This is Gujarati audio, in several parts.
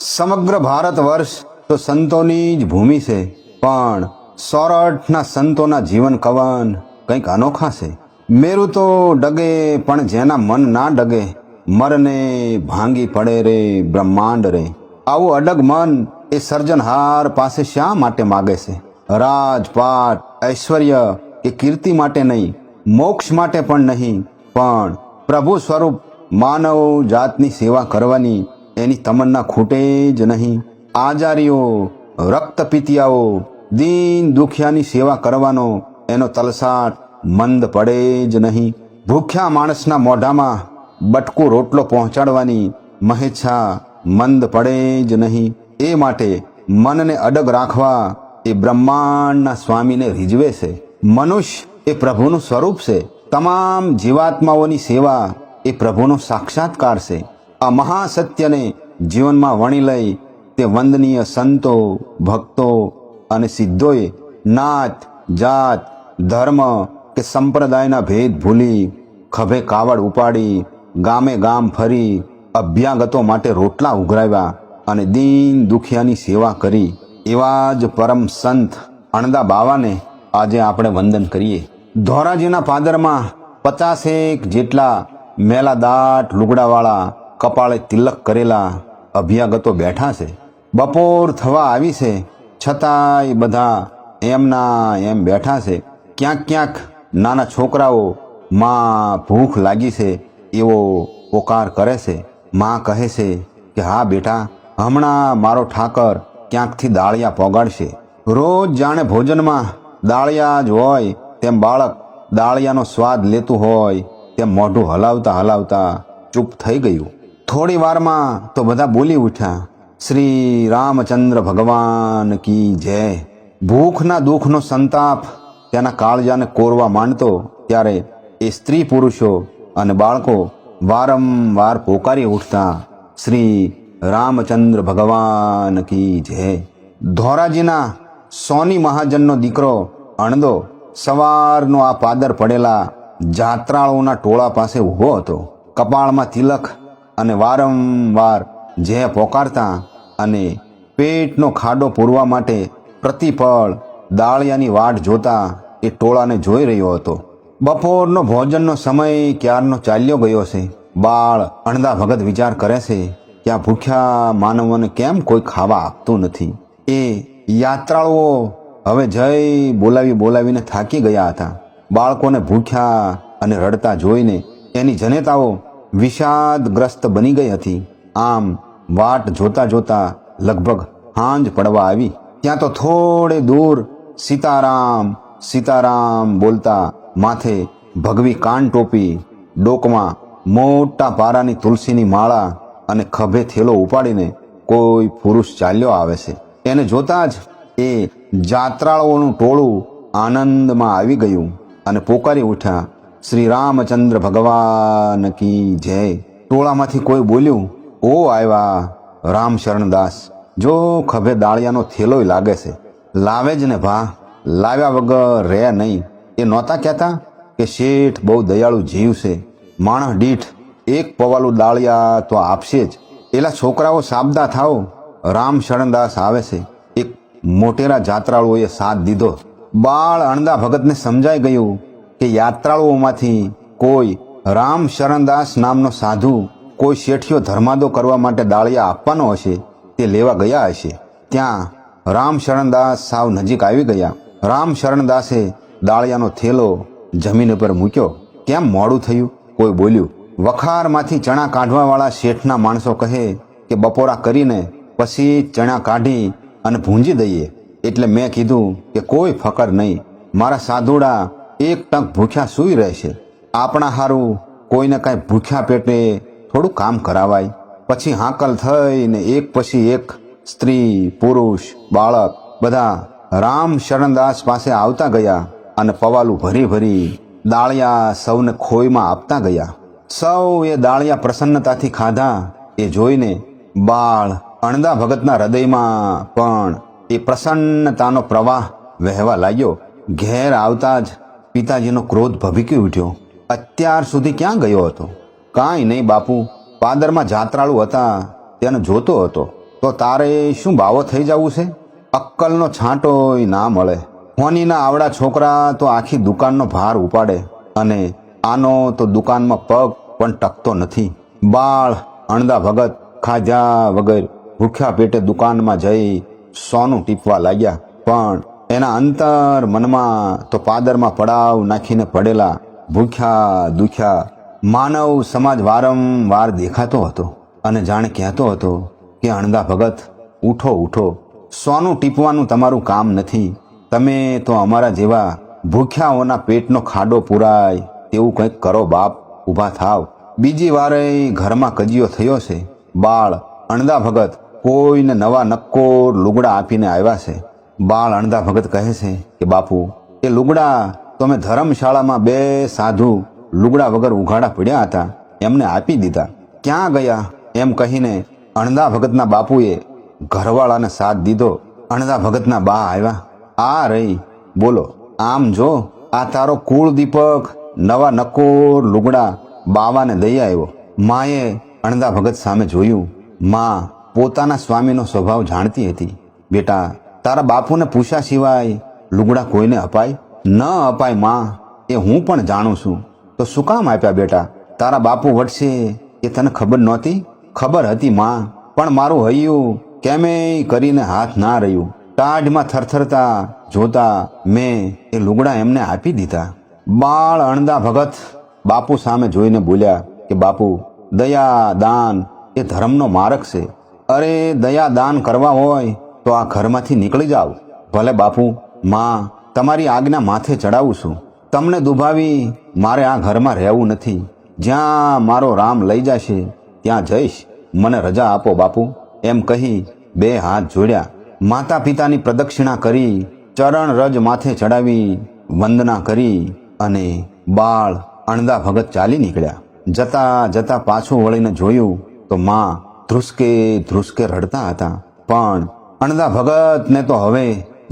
સમગ્ર ભારત વર્ષ તો સંતોની જ ભૂમિ છે, પણ સોરઠના સંતોના જીવન કવન કંઈક અનોખા છે. મેરું તો ડગે પણ જેના મન ના ડગે, મરને ભાંગી પડે રે બ્રહ્માંડ રે. આવું અડગ મન એ સર્જનહાર પાસે શા માટે માગે છે? રાજપાટ, ઐશ્વર્ય કે કીર્તિ માટે નહીં, મોક્ષ માટે પણ નહીં, પણ પ્રભુ સ્વરૂપ માનવ જાતની સેવા કરવાની એની તમન્ના ખૂટે જ નહીં. આજારીઓ, રક્તપિતિયાઓ, દીન દુખિયાની સેવા કરવાનો એનો તલસાટ મંદ પડે જ નહીં. ભૂખ્યા માણસના મોઢામાં બટકું રોટલો પહોંચાડવાની મહેચ્છા મંદ પડે જ નહીં. એ માટે મનને અડગ રાખવા એ બ્રહ્માંડના સ્વામીને રીઝવે છે. મનુષ્ય એ પ્રભુનું સ્વરૂપ છે. તમામ જીવાત્માઓની સેવા એ પ્રભુનો સાક્ષાત્કાર છે. આ મહાસત્યને જીવનમાં વણી લઈ તે વંદનીય સંતો, ભક્તો અને સિદ્ધોએ નાત, જાત, ધર્મ કે સંપ્રદાયના ભેદ ભૂલી ખભે કાવડ ઉપાડી ગામે ગામ ફરી અભ્યાગતો માટે રોટલા ઉઘરાવ્યા અને દીન દુખિયાની સેવા કરી. એવા જ પરમ સંત અણદા બાવાને આજે આપણે વંદન કરીએ. ધોરાજીના પાદરમાં 50 જેટલા મેલા દાટ લુગડાવાળા, કપાળે તિલક કરેલા અભ્યાગતો બેઠા છે. બપોર થવા આવી છે, છતાંય બધા એમના એમ બેઠા છે. ક્યાંક ક્યાંક નાના છોકરાઓ માં ભૂખ લાગી છે એવો પોકાર કરે છે. માં કહે છે કે હા બેટા, હમણાં મારો ઠાકર ક્યાંકથી દાળિયા પોગાડશે. રોજ જાણે ભોજનમાં દાળિયા જ હોય તેમ બાળક દાળિયાનો સ્વાદ લેતું હોય તેમ મોઢું હલાવતા હલાવતા ચૂપ થઈ ગયું. થોડી વારમાં તો બધા બોલી ઉઠ્યા, શ્રી રામચંદ્ર ભગવાન કી જય. ભૂખના દુઃખનો સંતાપ તેના કાળજાને કોરવા માંડતો ત્યારે એ સ્ત્રી પુરુષો અને બાળકો વારંવાર પોકારી ઉઠતા, શ્રી રામચંદ્ર ભગવાન કી જય. ધોરાજીના સોની મહાજનનો દીકરો અણદો સવારનો આ પાદર પડેલા જાત્રાળુઓના ટોળા પાસે ઊભો હતો. કપાળમાં તિલક અને વારંવાર જે પોકારતા અને પેટનો ખાડો પૂરવા માટે પ્રતિપળ દાળિયાની વાટ જોતા એ ટોળાને જોઈ રહ્યો હતો. બપોરનો ભોજનનો સમય ક્યારનો ચાલ્યો ગયો છે. બાળ અણદા ભગત વિચાર કરે છે કે આ ભૂખ્યા માનવોને કેમ કોઈ ખાવા આપતું નથી. એ યાત્રાળુઓ હવે જય બોલાવીને થાકી ગયા હતા. બાળકોને ભૂખ્યા અને રડતા જોઈને એની જનેતાઓ વિષાદગ્રસ્ત બની ગઈ હતી. આમ વાટ જોતા જોતા લગભગ સાંજ પડવા આવી. ત્યાં તો થોડે દૂર સીતારામ સીતારામ બોલતા, માથે ભગવી કાન ટોપી, ડોકમાં મોટા પારાની તુલસીની માળા અને ખભે થેલો ઉપાડીને કોઈ પુરુષ ચાલ્યો આવે છે. એને જોતા જ એ જાત્રાળુઓનું ટોળું આનંદમાં આવી ગયું અને પોકારી ઉઠ્યા, શ્રી રામચંદ્ર ભગવાન કી જય. ટોળામાંથી કોઈ બોલ્યું, ઓ આવ્યા રામ શરણદાસ, જો ખભે દાળિયાનો થેલોય લાગે છે, લાવે જ ને ભા, લાવ્યા વગર રહે નહીં. એ નહોતા કહેતા કે શેઠ બહુ દયાળુ જીવ છે, માણસ દીઠ એક પવાલું દાળિયા તો આપશે જ. એલા છોકરાઓ સાબદા થાઓ, રામ શરણદાસ આવે છે. એક મોટેરા જાત્રાળુઓએ સાથ દીધો. બાળ અણદા ભગતને સમજાઈ ગયું કે યાત્રાળુઓમાંથી કોઈ રામ શરણદાસ નામનો સાધુ કોઈ શેઠિયો ધર્માદો કરવા માટે દાળિયા આપવાનો હશે, તે લેવા ગયા હશે. ત્યાં રામ શરણદાસ સાવ નજીક આવી ગયા. રામ શરણદાસે દાળિયાનો થેલો જમીન ઉપર મૂક્યો. કેમ મોડું થયું? કોઈ બોલ્યું. વખારમાંથી ચણા કાઢવાવાળા શેઠના માણસો કહે કે બપોરા કરીને પછી ચણા કાઢી અને ભૂંજી દઈએ. એટલે મેં કીધું કે કોઈ ફકર નહીં, મારા સાધુડા એક ટંક ભૂખ્યા સૂઈ રહેશે. આપણા હારું કોઈને કાંઈ ભૂખ્યા પેટે થોડું કામ કરાવાય. પછી હાકલ થઈને એક પછી એક સ્ત્રી, પુરુષ, બાળક બધા રામ શરણદાસ પાસે આવતા ગયા અને પવાલું ભરી ભરી દાળિયા સૌને ખોઈમાં આપતા ગયા. સૌ એ દાળિયા પ્રસન્નતાથી ખાધા. એ જોઈને બાળ અણદા ભગતના હૃદયમાં પણ એ પ્રસન્નતાનો પ્રવાહ વહેવા લાગ્યો. ઘેર આવતા જ પિતાજીનો ક્રોધ ભભીકી ઉઠ્યો. અત્યાર સુધી ક્યાં ગયો હતો? કાંઈ નહીં બાપુ, પાદરમાં જાત્રાળુ હતા તેને જોતો હતો. તો તારે શું બાવો થઈ જવું છે? અક્કલનો છાંટોય ના મળે. હોનીના આવડા છોકરા તો આખી દુકાનનો ભાર ઉપાડે અને આનો તો દુકાનમાં પગ પણ ટકતો નથી. બાળ અણદા ભગત ખાધ્યા વગર ભૂખ્યા પેટે દુકાનમાં જઈ સોનું ટીપવા લાગ્યા, પણ એના અંતર મનમાં તો પાદરમાં પડાવ નાખીને પડેલા ભૂખ્યા દુખ્યા માનવ સમાજ વારંવાર દેખાતો હતો અને જાણે કહેતો હતો કે અણદા ભગત, ઉઠો ઉઠો, સોનું ટીપવાનું તમારું કામ નથી. તમે તો અમારા જેવા ભૂખ્યાઓના પેટનો ખાડો પુરાય તેવું કંઈક કરો બાપ, ઊભા થાવ. બીજી વારે ઘરમાં કજિયો થયો છે. બાળ અણદા ભગત કોઈને નવા નક્કોર લુગડા આપીને આવ્યા છે. બાળ અણદા ભગત કહે છે કે બાપુ, એ લુગડા તો મેં ધર્મશાળામાં 2 સાધુ લુગડા વગર ઉઘાડા પડ્યા હતા, એમને આપી દીધા. ક્યાં ગયા એમ કહીને અણદા ભગતના બાપુએ ઘરવાળાને સાથ દીધો. અણદા ભગતના બા આવ્યા. આ રહી, બોલો, આમ જો, આ તારો કુળ દીપક નવા નકોર લુગડા બાવાને દઈ આવ્યો. માએ અણદા ભગત સામે જોયું. માં પોતાના સ્વામીનો સ્વભાવ જાણતી હતી. બેટા, તારા બાપુને પૂછ્યા સિવાય લુગડા કોઈને અપાય? ન અપાય માં, એ હું પણ જાણું છું. તો શું કામ આપ્યા બેટા? તારા બાપુ વટશે એ તને ખબર નહોતી? ખબર હતી માં, પણ મારું હૈયું કેમેય કરીને હાથ ના રહ્યું. ટાઢમાં થરથરતા જોતા મેં એ લુગડા એમને આપી દીધા. બાળ અણદા ભગત બાપુ સામે જોઈને બોલ્યા કે બાપુ, દયા દાન એ ધર્મનો માર્ગ છે. અરે દયા દાન કરવા હોય તો આ ઘરમાંથી નીકળી જાઓ. ભલે બાપુ, માં તમારી આજ્ઞા માથે ચડાવું છું. તમને દુભાવી મારે આ ઘરમાં રહેવું નથી. જ્યાં મારો રામ લઈ જશે ત્યાં જઈશ. મને રજા આપો બાપુ, એમ કહી 2 હાથ જોડ્યા. માતા પિતાની પ્રદક્ષિણા કરી, ચરણ રજ માથે ચડાવી વંદના કરી અને બાળ અણદા ભગત ચાલી નીકળ્યા. જતા જતા પાછું વળીને જોયું તો માં ધ્રુસકે ધ્રુસકે રડતા હતા. પણ અણદા ભગતને તો હવે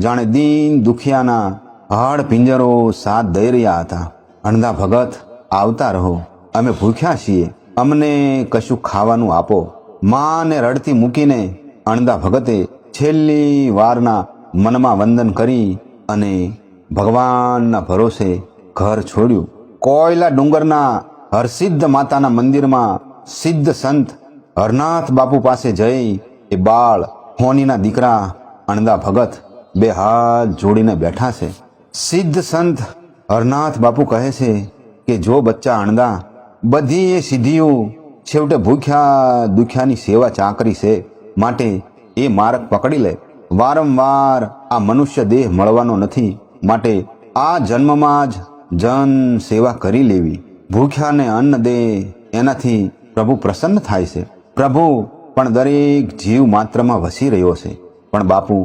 જાણે દીન દુખિયાના હાડ પિંજરો સાથ દઈ રહ્યા હતા. અણદા ભગત, આવતા રહો, અમે ભૂખ્યા છીએ, અમને કશું ખાવાનું આપો. માને રડતી મૂકીને અણદા ભગતે છેલ્લી વારના મનમાં વંદન કરી અને ભગવાનના ભરોસે ઘર છોડ્યું. કોયલા ડુંગરના હરસિદ્ધ માતાના મંદિરમાં સિદ્ધ સંત હરનાથ બાપુ પાસે જઈ એ બાળ હોનીના દીકરા અણદા ભગત 2 હાથ જોડીને બેઠા છે. સિદ્ધ સંત હરનાથ બાપુ કહે છે કે જો બચ્ચા અણદા, બધી એ સિદ્ધિઓ છેવટે ભૂખ્યા દુખ્યાની સેવા ચાકરી છે, માટે એ માર્ગ પકડી લે. વારંવાર આ મનુષ્ય દેહ મળવાનો નથી, માટે આ જન્મમાં જ જન સેવા કરી લેવી. ભૂખ્યાને અન્ન દે, એનાથી પ્રભુ પ્રસન્ન થાય છે. પ્રભુ પણ દરેક જીવ માત્રમાં વસી રહ્યો છે. પણ બાપુ,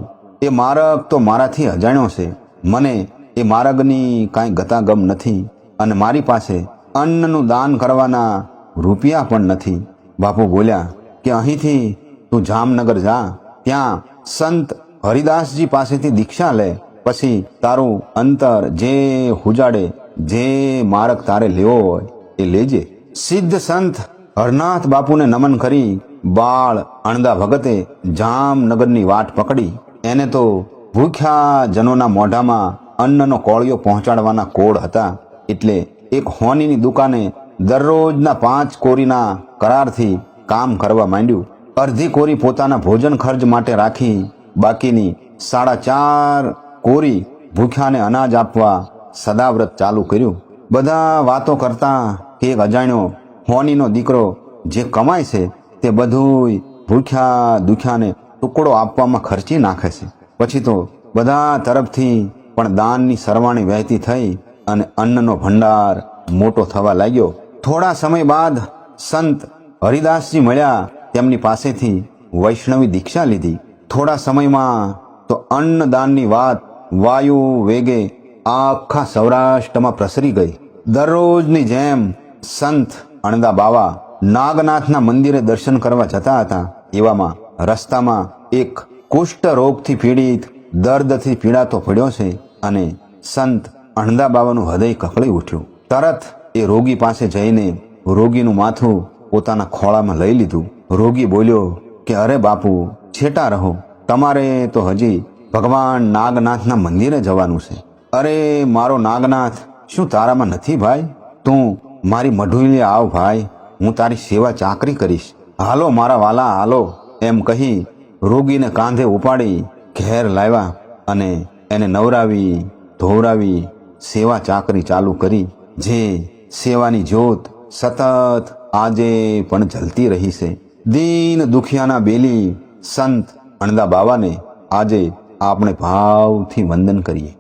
એ માર્ગ તો મારાથી અજાણ્યો છે. મને એ માર્ગની કાંઈ ગતાગમ નથી અને મારી પાસે અન્નનું દાન કરવાના રૂપિયા પણ નથી. બાપુ બોલ્યા કે અહીંથી તું જામનગર જા, ત્યાં સંત હરિદાસજી પાસેથી દીક્ષા લે, પછી તારું અંતર જે હુજાડે, જે માર્ગ તારે લેવો હોય એ લેજે. સિદ્ધ સંત હરનાથ બાપુને નમન કરી બાળ અણદા ભગતે જામનગરની વાટ પકડી. એને તો ભૂખ્યા જનોના મોઢામાં અન્નનો કોળિયો પહોંચાડવાના કોડ હતા, એટલે એક હોનીની દુકાને દરરોજના 5 કોરીના કરારથી કામ કરવા માંડ્યું. અડધી કોરી પોતાના ભોજન ખર્ચ માટે રાખી, બાકીની 4.5 કોરી ભૂખ્યાને અનાજ આપવા સદાવ્રત ચાલુ કર્યું. બધા વાતો કરતા કે એક અજાણ્યો હોનીનો દીકરો જે કમાય છે તે બધુંય ભૂખ્યા દુખ્યાને ટુકડો આપવામાં ખર્ચી નાખે છે. પછી તો બધા તરફથી પણ દાનની સરવાણી વહેતી થઈ અને અન્નનો ભંડાર મોટો થવા લાગ્યો. થોડા સમય બાદ સંત હરિદાસજી મળ્યા. તેમની પાસેથી વૈષ્ણવી દીક્ષા લીધી. થોડા સમયમાં તો અન્નદાનની વાત વાયુ વેગે આખા સૌરાષ્ટ્રમાં પ્રસરી ગઈ. દરરોજની જેમ સંત અણદા બાવા નાગનાથના મંદિરે દર્શન કરવા જતા હતા. એવામાં રસ્તામાં એક કુષ્ઠ રોગથી પીડિત, દર્દથી પીડાતો પડ્યો છે અને સંત અણદા બાવાનું હૃદય કકળી ઉઠ્યું. તરત એ રોગી પાસે જઈને રોગીનું માથું પોતાના ખોળામાં લઈ લીધું. રોગી બોલ્યો કે અરે બાપુ છેટા રહો, તમારે તો હજી ભગવાન નાગનાથના મંદિરે જવાનું છે. અરે મારો નાગનાથ, શું તારામાં નથી ભાઈ? તું મારી મઢુલી આવ ભાઈ, હું તારી સેવા ચાકરી કરીશ. હાલો મારા વાલા હાલો, એમ કહી રોગીને કાંધે ઉપાડી ઘેર લાવ્યા અને એને નવરાવી ધોવરાવી સેવા ચાકરી ચાલુ કરી. જે સેવાની જ્યોત સતત આજે પણ જલતી રહી છે. દીન દુખિયાના બેલી સંત અણદા બાવાને આજે આપણે ભાવથી વંદન કરીએ.